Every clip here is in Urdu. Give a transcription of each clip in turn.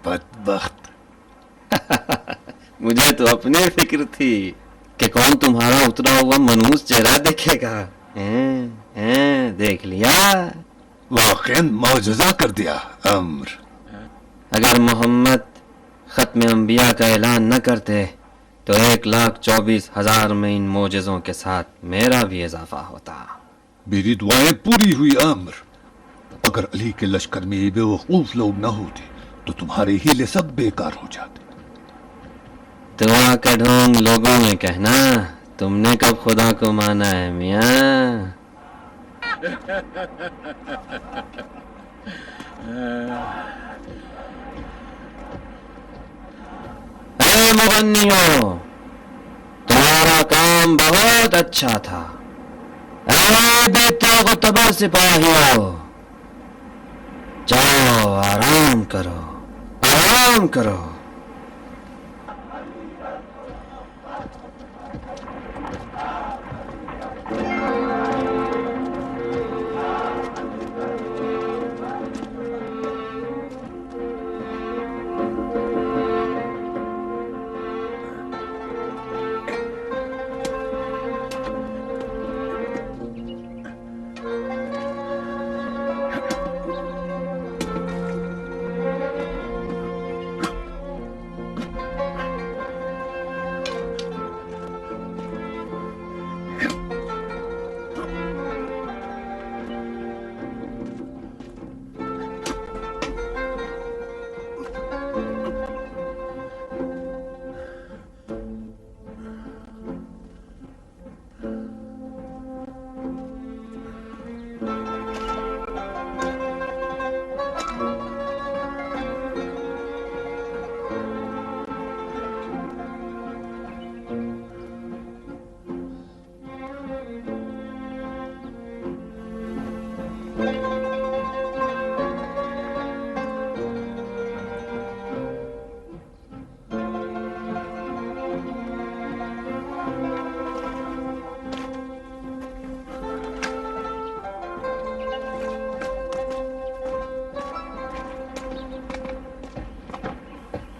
بدبخت. مجھے تو اپنی فکر تھی کہ کون تمہارا اترا ہوا منحوس چہرہ دیکھے گا. دیکھ لیا. واقعا معجزہ کر دیا امر. اگر محمد ختم انبیاء کا اعلان نہ کرتے تو 1,24,000 میں ان معجزوں کے ساتھ میرا بھی اضافہ ہوتا. میری دعائیں پوری ہوئی امر. اگر علی کے لشکر میں یہ بے وقوف لوگ نہ ہوتے تو تمہارے ہیلے سب بیکار ہو جاتے. دعا کا ڈھونگ لوگوں میں کہنا. تم نے کب خدا کو مانا ہے میاں؟ اے مغنیوں، تمہارا کام بہت اچھا تھا. اے بے طاق و تبر سپاہیوں، جاؤ آرام کرو، آرام کرو.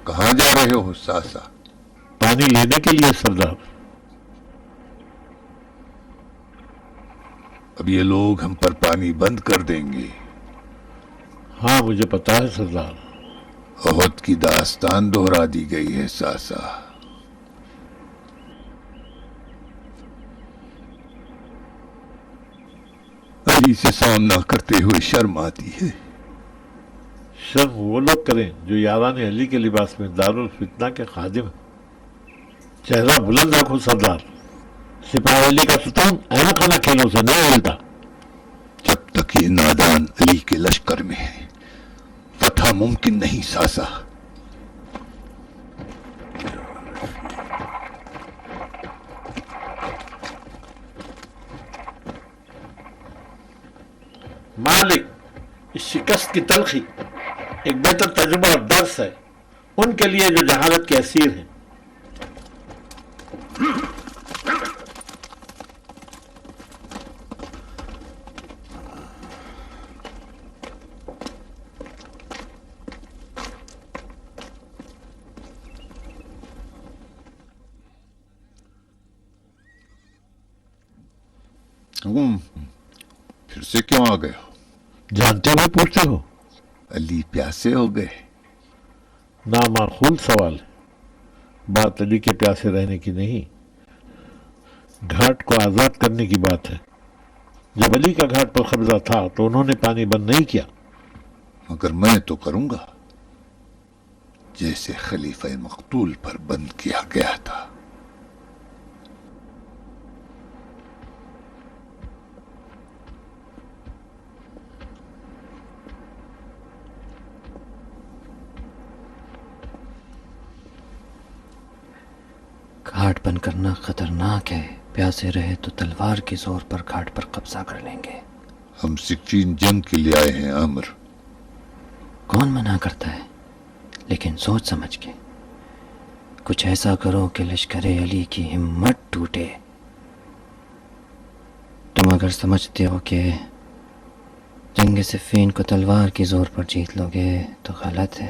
کہاں جا رہے ہو ساسا؟ پانی لینے کے لیے سردار. اب یہ لوگ ہم پر پانی بند کر دیں گے. ہاں مجھے پتا ہے سردار. احد کی داستان دہرا دی گئی ہے ساسا. علی سے سامنا کرتے ہوئے شرم آتی ہے. شرم وہ لوگ کریں جو یاران علی کے لباس میں دارالفتنہ کے خادم ہیں. چہرہ بلند رکھو سردار. سپاہ علی کا ستون اینا کھانا کھیلوں سے نہیں ہلتا. جب تک یہ نادان علی کے لشکر میں ہے فتح ممکن نہیں ساسا. مالک، اس شکست کی تلخی ایک بہتر تجربہ اور درس ہے ان کے لیے جو جہالت کے اسیر ہیں. پھر سے کیوں آ گئے ہو؟ جانتے ہوئے پوچھتے ہو؟ علی پیاسے ہو گئے. نامعقول سوال ہے. بات علی کے پیاسے رہنے کی نہیں، گھاٹ کو آزاد کرنے کی بات ہے. جب علی کا گھاٹ پر قبضہ تھا تو انہوں نے پانی بند نہیں کیا. مگر میں تو کروں گا جیسے خلیفہ مقتول پر بند کیا گیا تھا. گھاٹ بند کرنا خطرناک ہے. پیاسے رہے تو تلوار کے زور پر گھاٹ پر قبضہ کر لیں گے. ہم سکین جنگ کے لیے آئے ہیں عامر. کون منع کرتا ہے؟ لیکن سوچ سمجھ کے کچھ ایسا کرو کہ لشکر علی کی ہمت ٹوٹے. تم اگر سمجھتے ہو کہ جنگ صفین کو تلوار کی زور پر جیت لو گے تو غلط ہے.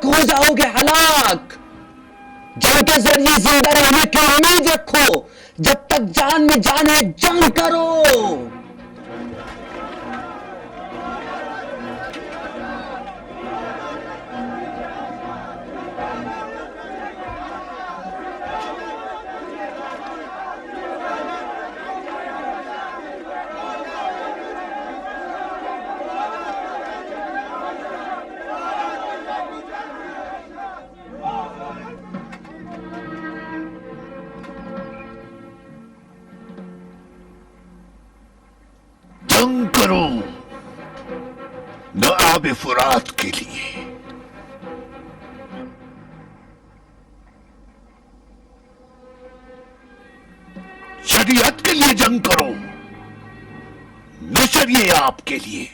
ہلاک ہو جاؤ گے، ہلاک. جنگ کے ذریعے زندہ رہنے کی امید رکھو. جب تک جان میں جان ہے جنگ کرو. جنگ کرو نہ آب فرات کے لیے، شریعت کے لیے جنگ کرو نہ شریعہ آپ کے لیے.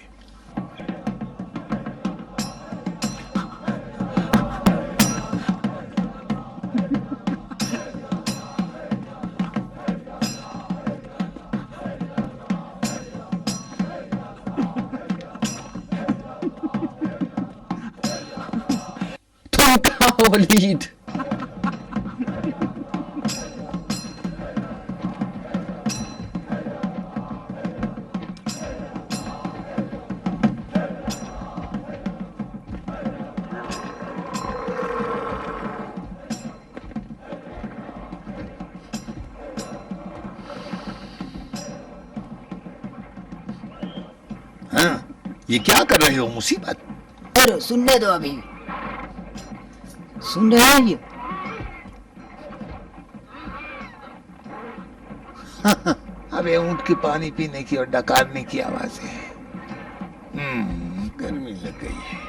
ولید ہاں یہ کیا کر رہے ہو مصیبت؟ ارے سننے دو، ابھی سن رہے ہیں یہ؟ ابھی اونٹ کی پانی پینے کی اور ڈکارنے کی آوازیں ہیں. گرمی لگ گئی ہے.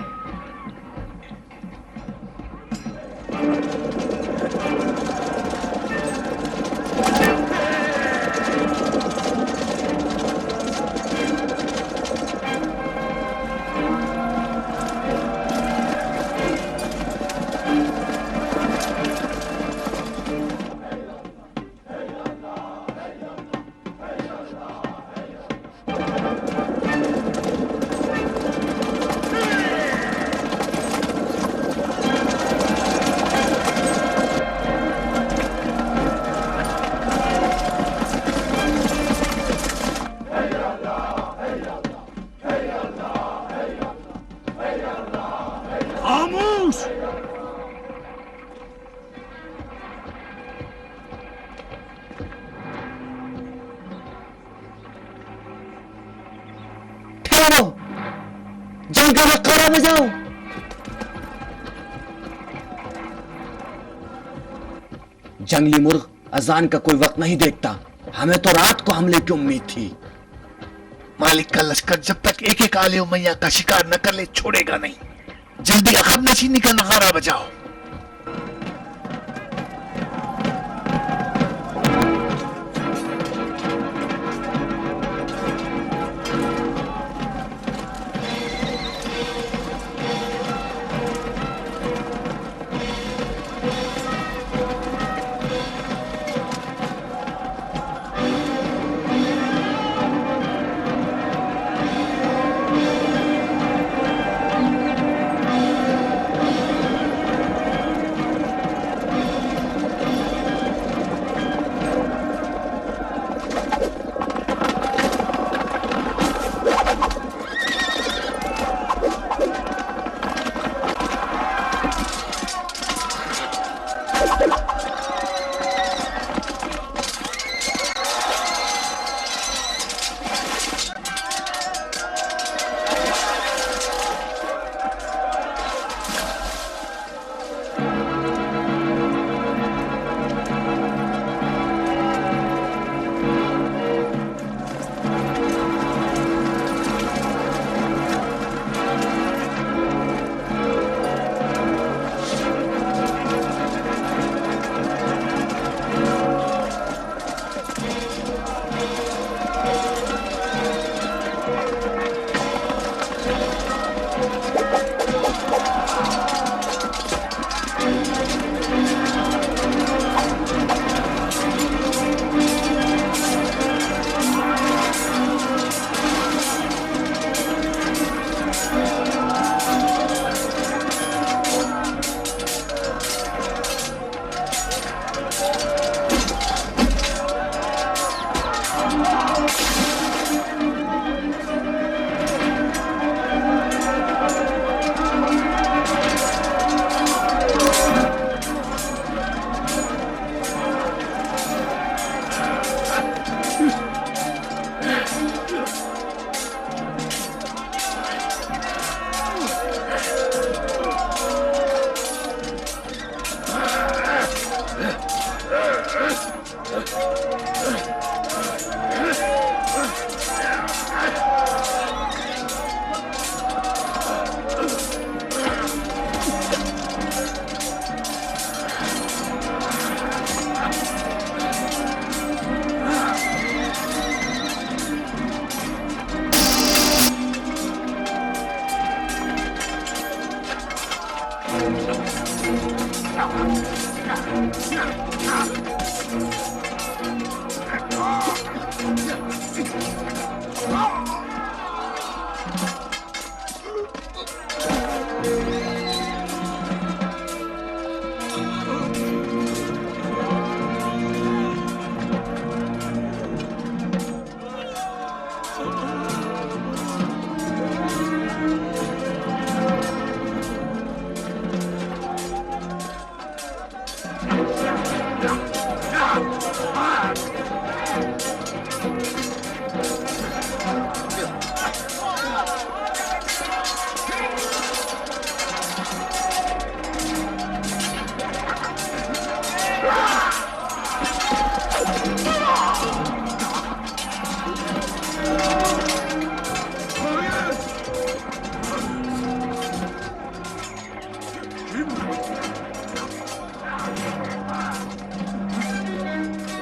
خاموش! ٹھہرو، جنگ کا نقارہ بجاؤ. جنگلی مرغ اذان کا کوئی وقت نہیں دیکھتا. ہمیں تو رات کو حملے کی امید تھی. مالک کا لشکر جب تک ایک ایک آل امیہ کا شکار نہ کر لے چھوڑے گا نہیں. جلدی عقب نشینی کا نغارہ بجاؤ.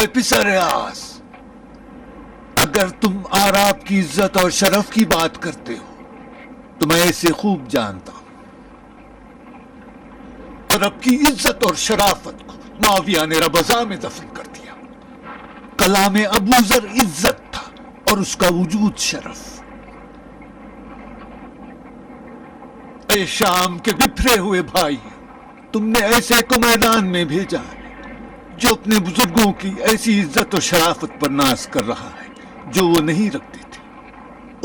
اے پسر آس، اگر تم آراب کی عزت اور شرف کی بات کرتے ہو تو میں اسے خوب جانتا ہوں۔ عرب کی عزت اور شرافت کو معاویہ نے ربضا میں دفن کر دیا۔ کلام ابو ذر عزت تھا اور اس کا وجود شرف۔ اے شام کے بپھرے ہوئے بھائی، تم نے ایسے کو میدان میں بھیجا ہے جو اپنے بزرگوں کی ایسی عزت و شرافت پر ناز کر رہا ہے جو وہ نہیں رکھتے تھے۔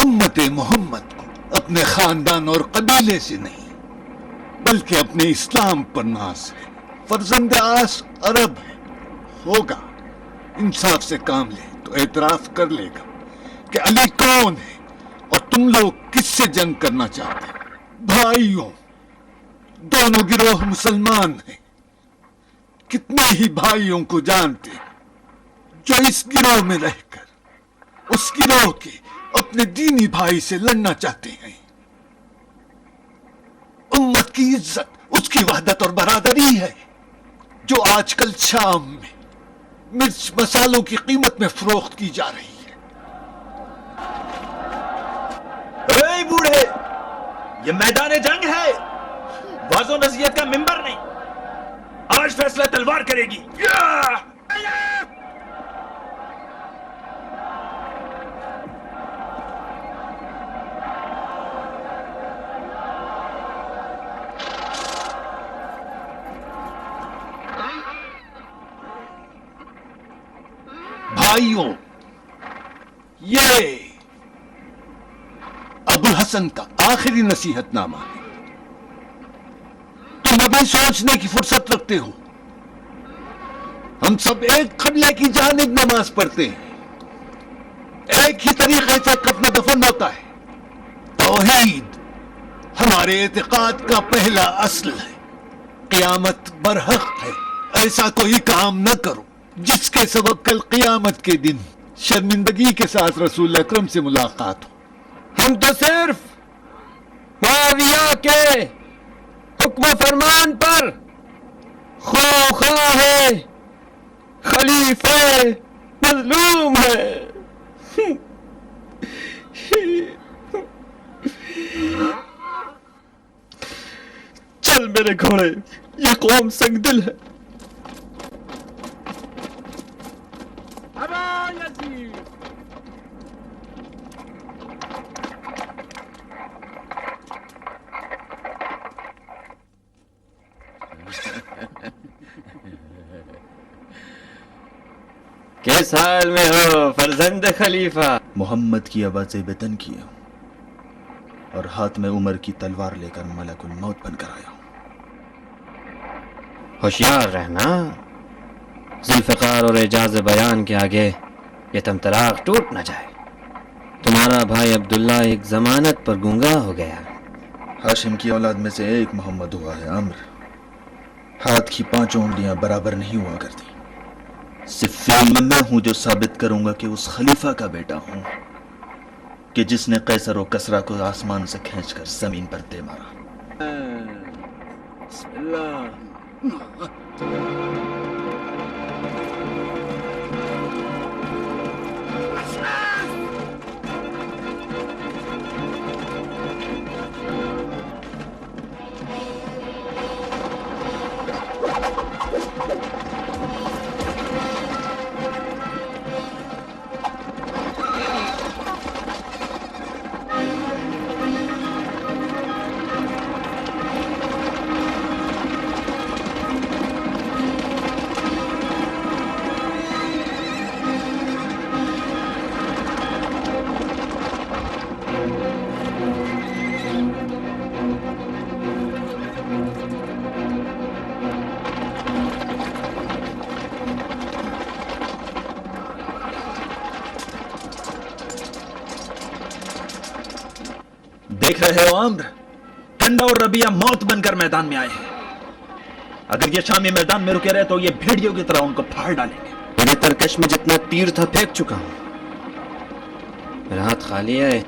امت محمد کو اپنے خاندان اور قبیلے سے نہیں بلکہ اپنے اسلام پر ناز ہے۔ فرزند آس عرب ہے، ہوگا انصاف سے کام لے تو اعتراف کر لے گا کہ علی کون ہے اور تم لوگ کس سے جنگ کرنا چاہتے ہیں۔ بھائیوں، دونوں گروہ مسلمان ہیں، کتنے ہی بھائیوں کو جانتے جو اس گروہ میں رہ کر اس گروہ کے اپنے دینی بھائی سے لڑنا چاہتے ہیں۔ امت کی عزت اس کی وحدت اور برادری ہے جو آج کل شام میں مرچ مسالوں کی قیمت میں فروخت کی جا رہی ہے۔ اے بوڑھے، یہ میدان جنگ ہے، واضح و نصیحت کا ممبر نہیں۔ آج فیصلہ تلوار کرے گی۔ بھائیوں، یہ ابو الحسن کا آخری نصیحت نامہ ہے۔ تم ابھی سوچنے کی فرصت رکھتے ہو۔ ہم سب ایک قبلے کی جانب نماز پڑھتے ہیں، ایک ہی طریقے سے کفن دفن ہوتا ہے۔ توحید ہمارے اعتقاد کا پہلا اصل ہے۔ قیامت برحق ہے، ایسا کوئی کام نہ کرو جس کے سبب کل قیامت کے دن شرمندگی کے ساتھ رسول اکرم سے ملاقات ہو۔ ہم تو صرف معاویہ کے حکم و فرمان پر خواہ ہے، خلیفہ مظلوم ہے۔ چل میرے گھوڑے، یہ قوم سنگ دل ہے۔ کس حال میں ہو فرزند خلیفہ؟ محمد کی آواز وطن کی ہوں اور ہاتھ میں عمر کی تلوار لے کر ملک الموت بن کر آیا ہوں۔ ہوشیار رہنا، ذوالفقار اور اعجاز بیان کے آگے یہ تمطراق ٹوٹ نہ جائے۔ تمہارا بھائی عبداللہ ایک ضمانت پر گونگا ہو گیا۔ ہاشم کی اولاد میں سے ایک محمد ہوا ہے عمر۔ ہاتھ کی 5 انگلیاں برابر نہیں ہوا کرتی۔ صفین میں ہوں جو ثابت کروں گا کہ اس خلیفہ کا بیٹا ہوں کہ جس نے قیصر و کسریٰ کو آسمان سے کھینچ کر زمین پر دے مارا۔ بسم اللہ۔ دیکھ رہے ہو عمر، ٹھنڈا اور ربیہ موت بن کر میدان میں آئے ہیں۔ اگر یہ شامی میدان میں رکے رہے تو یہ بھیڑیوں کی طرح ان کو پھاڑ ڈالیں گے۔ میرے ترکش میں جتنا تیر تھا پھینک چکا ہوں، میرا ہاتھ خالی ہے۔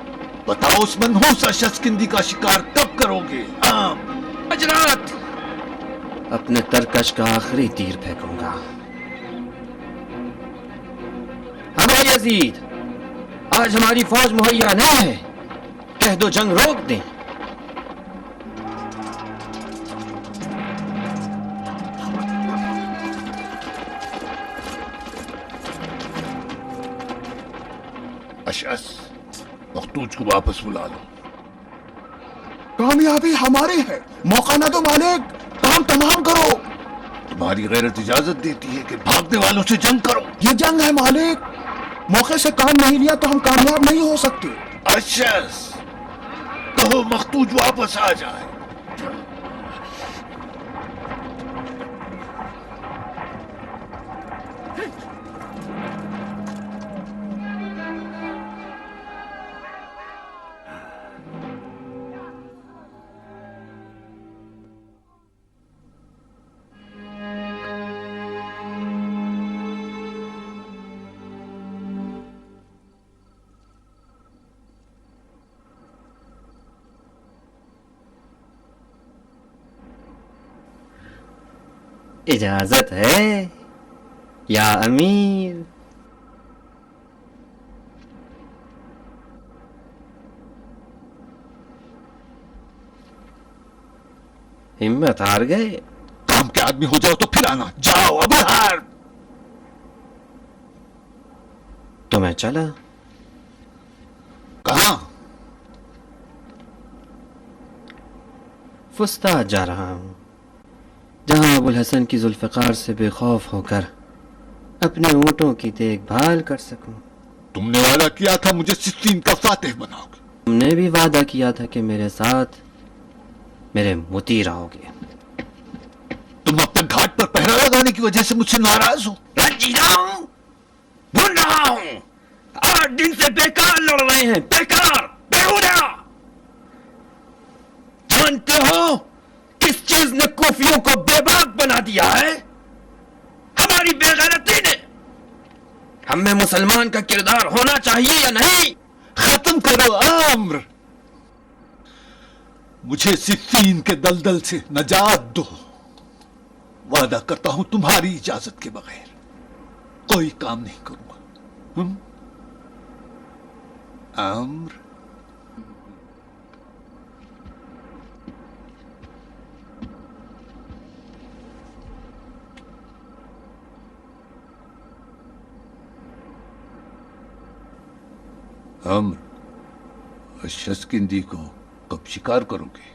بتاؤ اس منحوس شسکندی کا شکار کب کرو گے؟ آج رات اپنے ترکش کا آخری تیر پھینکوں گا۔ یزید، آج ہماری فوج مہیا نہیں ہے، کہہ دو جنگ روک دیں۔ اشعث، مختوج کو واپس بلا لو۔ کامیابی ہماری ہے، موقع نہ دو مالک، کام تمام کرو۔ تمہاری غیرت اجازت دیتی ہے کہ بھاگنے والوں سے جنگ کرو۔ یہ جنگ ہے مالک، موقع سے کام نہیں لیا تو ہم کامیاب نہیں ہو سکتے۔ اشعث، کہو مختوج واپس آ جائے۔ اجازت ہے یا امیر؟ ہمت ہار گئے؟ کام کے آدمی ہو جاؤ تو پھر آنا۔ جاؤ اب ہار۔ تو میں چلا۔ کہاں؟ فسطاط جا رہا ہوں، جہاں ابو الحسن کی ذوالفقار سے بے خوف ہو کر اپنے اونٹوں کی دیکھ بھال کر سکوں۔ تم نے وعدہ کیا تھا مجھے صفین کا فاتح بناؤ گے۔ تم نے بھی وعدہ کیا تھا کہ میرے ساتھ میرے مطیع رہو گے۔ تم اپنے گھاٹ پر پہرا لگانے کی وجہ سے مجھ سے ناراض ہو؟ رنجیدہ ہوں، بھول رہا ہوں، 8 دن سے بیکار لڑ رہے ہیں، بیکار، بیہودہ۔ جانتے ہو کس چیز نے کوفیوں کو بے باک بنا دیا ہے؟ ہماری بے غیرتی نے۔ ہم میں مسلمان کا کردار ہونا چاہیے یا نہیں؟ ختم کرو عامر، مجھے صفین کے دلدل سے نجات دو۔ وعدہ کرتا ہوں تمہاری اجازت کے بغیر کوئی کام نہیں کروں گا۔ عامر، عامر، اشسکندی کو کب شکار کرو گے؟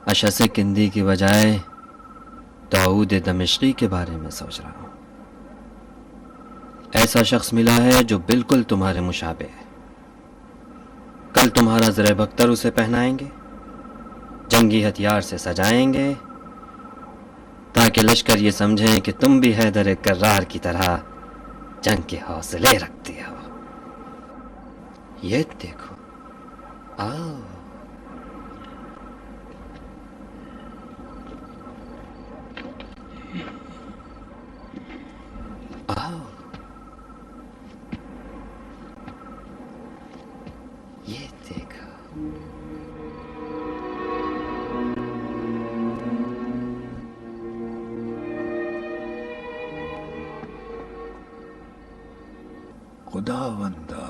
اشسکندی کی بجائے داؤد دمشقی کے بارے میں سوچ رہا ہوں۔ ایسا شخص ملا ہے جو بالکل تمہارے مشابہ ہے۔ کل تمہارا زر بختر اسے پہنائیں گے، جنگی ہتھیار سے سجائیں گے، تاکہ لشکر یہ سمجھیں کہ تم بھی حیدر کرار کی طرح جنگ کے حوصلے رکھتے ہو۔ یہ دیکھو، آؤ۔ آؤ، یہ دیکھو۔ خدا بندہ،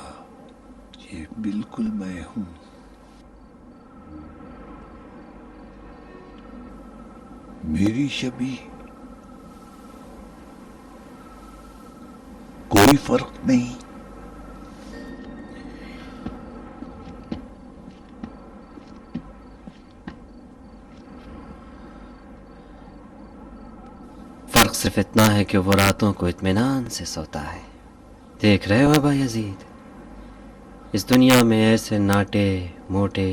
یہ بالکل میں ہوں۔ میری شبیہ کوئی فرق نہیں۔ فرق صرف اتنا ہے کہ وہ راتوں کو اطمینان سے سوتا ہے۔ دیکھ رہے ہو ابا یزید، اس دنیا میں ایسے ناٹے موٹے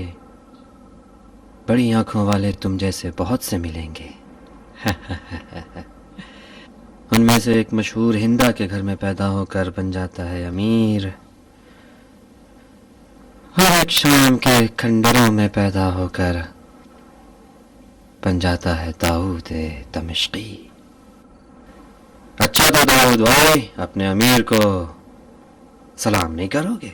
بڑی آنکھوں والے تم جیسے بہت سے ملیں گے۔ ان میں سے ایک مشہور ہندا کے گھر میں پیدا ہو کر بن جاتا ہے امیر، اور ایک شام کے کھنڈروں میں پیدا ہو کر بن جاتا ہے داؤد دمشقی۔ اچھا تو داؤد بھائی، اپنے امیر کو سلام نہیں کرو گے؟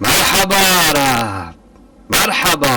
مرحبا عرب مرحبا.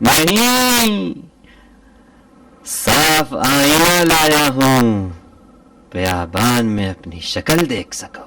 نہیں، صاف آئینہ لایا ہوں، بیابان میں اپنی شکل دیکھ سکو.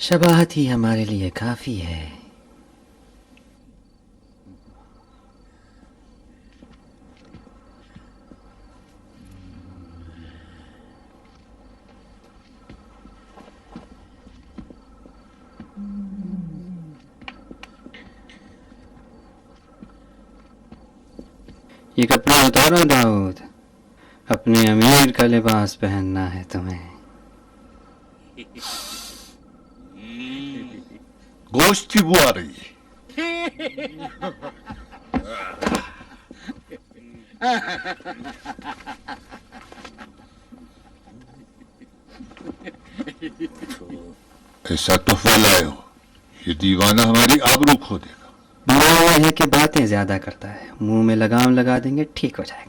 شباہت ہی ہمارے لیے کافی ہے. یہ کپڑا اتارو داؤد، اپنے امیر کا لباس پہننا ہے تمہیں. گوشت کی بو آ رہی ہے. ایسا تحفہ لائے ہو، یہ دیوانہ ہماری آبرو کھو دے گا. بڑا یہ ہے کہ باتیں زیادہ کرتا ہے، منہ میں لگام لگا دیں گے ٹھیک ہو جائے گا.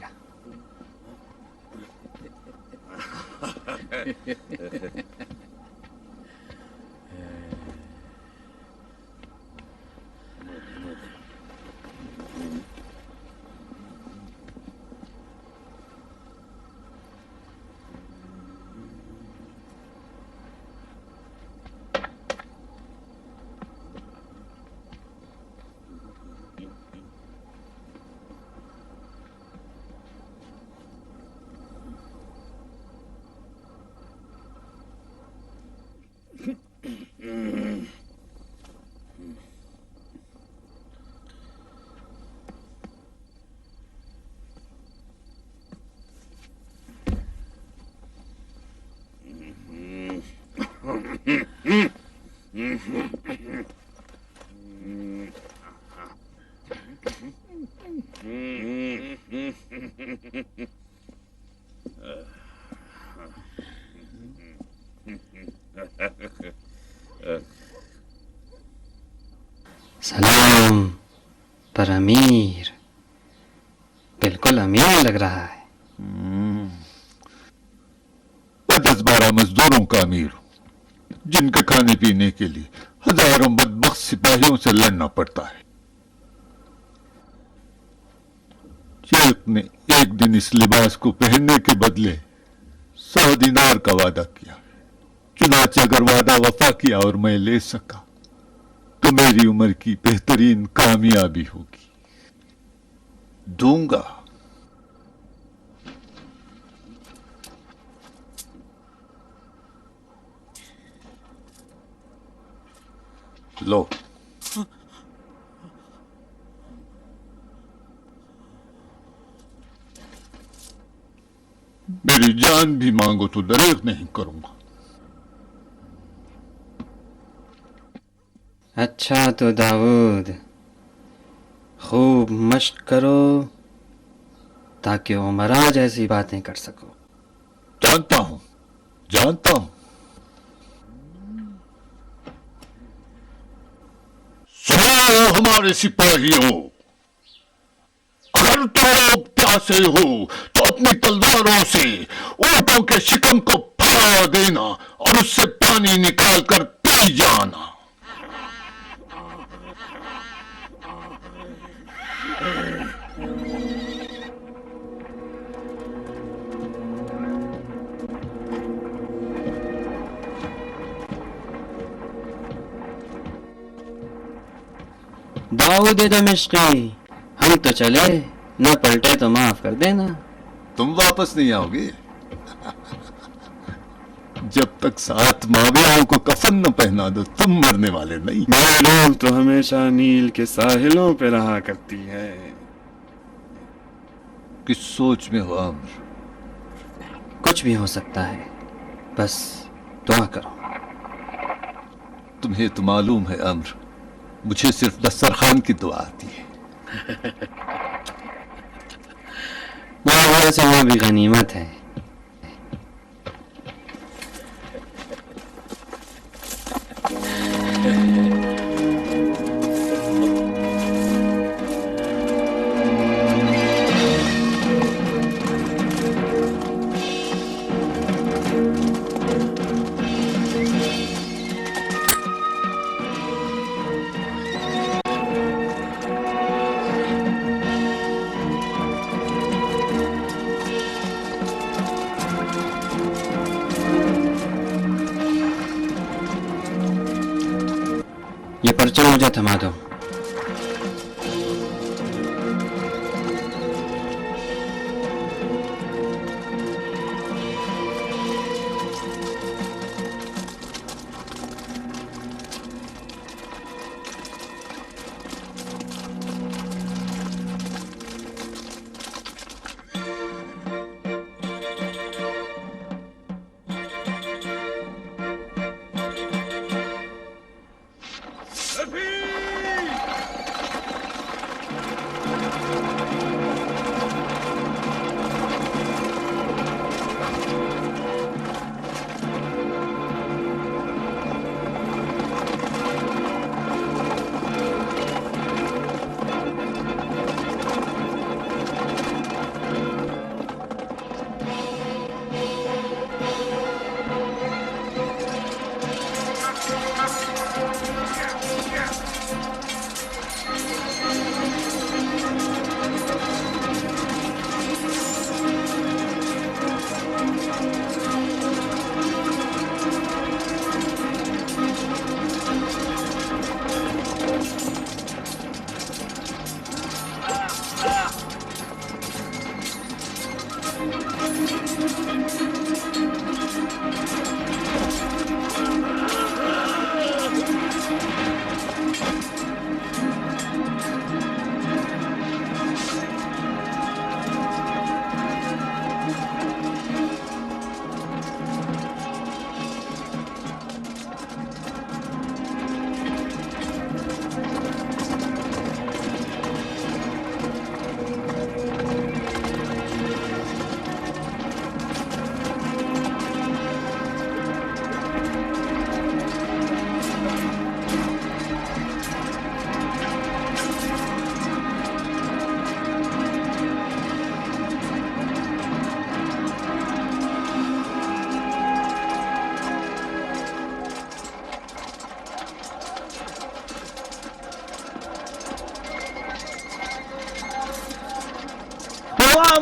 سلام پر امیر، بالکل امیر لگ رہا ہے. میں 10-12 مزدوروں کا امیر ہوں، جن کے کھانے پینے کے لیے ہزاروں بدبخت سپاہیوں سے لڑنا پڑتا ہے. شیخ نے ایک دن اس لباس کو پہننے کے بدلے 100 دینار کا وعدہ کیا. چنانچہ اگر وعدہ وفا کیا اور میں لے سکا تو میری عمر کی بہترین کامیابی ہوگی. دوں گا. لو. میری جان بھی مانگو تو دریغ نہیں کروں گا. اچھا تو داؤد، خوب مشق کرو تاکہ عمرا جیسی باتیں کر سکو. جانتا ہوں جانتا ہوں. سنو ہمارے سپاہیوں، اگر تم لوگ پیاسے ہو تو اپنی تلواروں سے اونٹوں کے شکم کو پھاڑ دینا اور اس سے پانی نکال کر پی جانا. داؤد دمشقی، ہم تو چلے، نہ پلٹے تو معاف کر دینا. تم واپس نہیں آؤ گے جب تک 7 ماویاؤں کو کفن نہ پہنا دو. تم مرنے والے نہیں. میری روح تو ہمیشہ نیل کے ساحلوں پہ رہا کرتی ہے. کس سوچ میں ہو عامر؟ کچھ بھی ہو سکتا ہے، بس دعا کرو. تمہیں تو معلوم ہے عامر، مجھے صرف دسترخوان کی دعا آتی ہے. معاویہ سے وہ بھی غنیمت ہے. یہ پرچم مجھے تھما دو.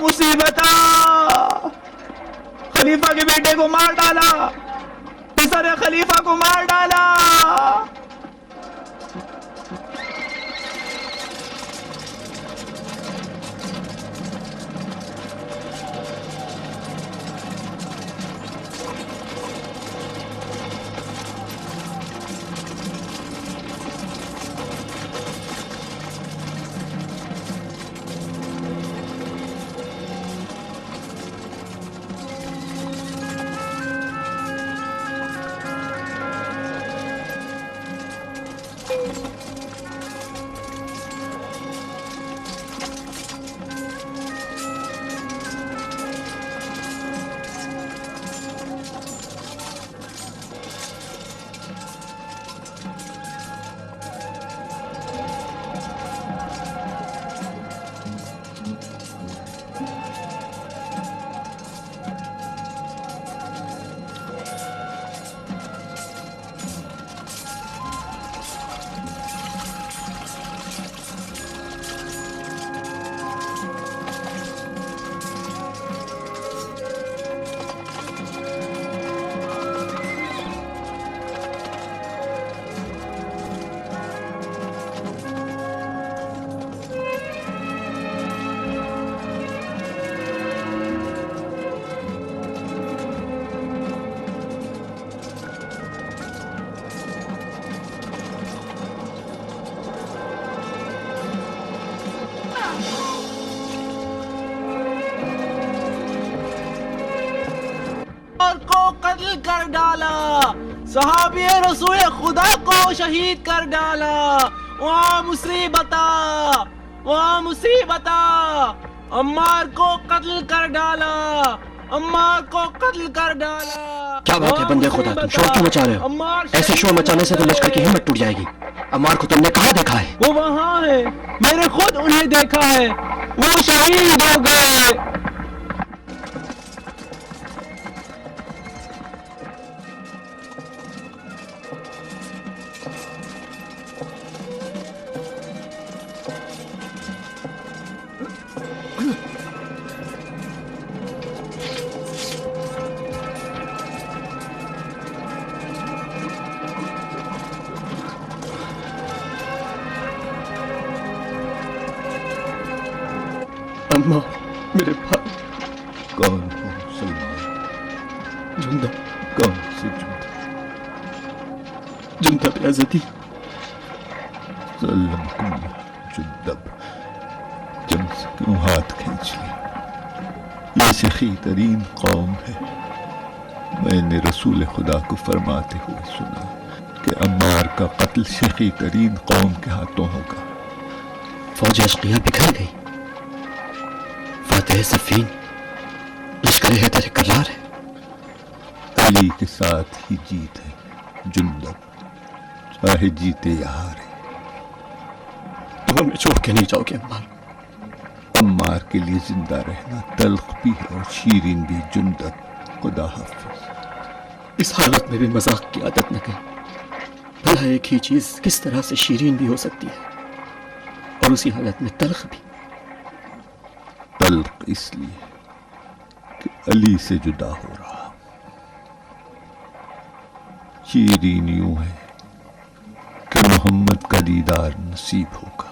مصیبت، خلیفہ کے بیٹے کو مار ڈالا، پسر خلیفہ کو مار ڈالا. قتل کر ڈالا، صحابی رسول خدا کو شہید کر ڈالا، وہاں مصیبتا، وہاں مصیبتا، عمار کو قتل کر ڈالا، عمار کو قتل کر ڈالا۔ کیا بات ہے بندے خدا، تم شور کیوں مچا رہے ہو؟ ایسے شور مچانے سے تو لشکر کی ہمت ٹوٹ جائے گی۔ عمار کو تم نے کہاں دیکھا ہے؟ وہ وہاں ہے، میں نے خود انہیں دیکھا ہے، وہ شہید ہو گئے۔ اماں، میرے بھائی۔ کون ہو سلمان؟ جندب، کون سے جندب؟ جندب عزتی۔ سلمکم اللہ جندب، جنگ سے کیوں ہاتھ کھینچ لیا؟ یہ سخی ترین قوم ہے۔ میں نے رسول خدا کو فرماتے ہوئے سنا کہ عمار کا قتل سخی ترین قوم کے ہاتھوں ہوگا۔ فوج اشقیہ بکھر گئی، فاتح صفین لشکر حیدر کرار ہے۔ علی کے ساتھ ہی جیت ہے جندب، چاہے جیتے یا ہارے۔ تم ہمیں چھوڑ کے نہیں جاؤ گے عمار؟ عمار کے لیے زندہ رہنا تلخ بھی ہے اور شیرین بھی جندب۔ خدا حافظ۔ اس حالت میں بھی مذاق کی عادت نہ کریں۔ بھلا ایک ہی چیز کس طرح سے شیرین بھی ہو سکتی ہے اور اسی حالت میں تلخ بھی؟ تلخ اس لیے کہ علی سے جدا ہو رہا، شیرین یوں ہے کہ محمد کا دیدار نصیب ہوگا۔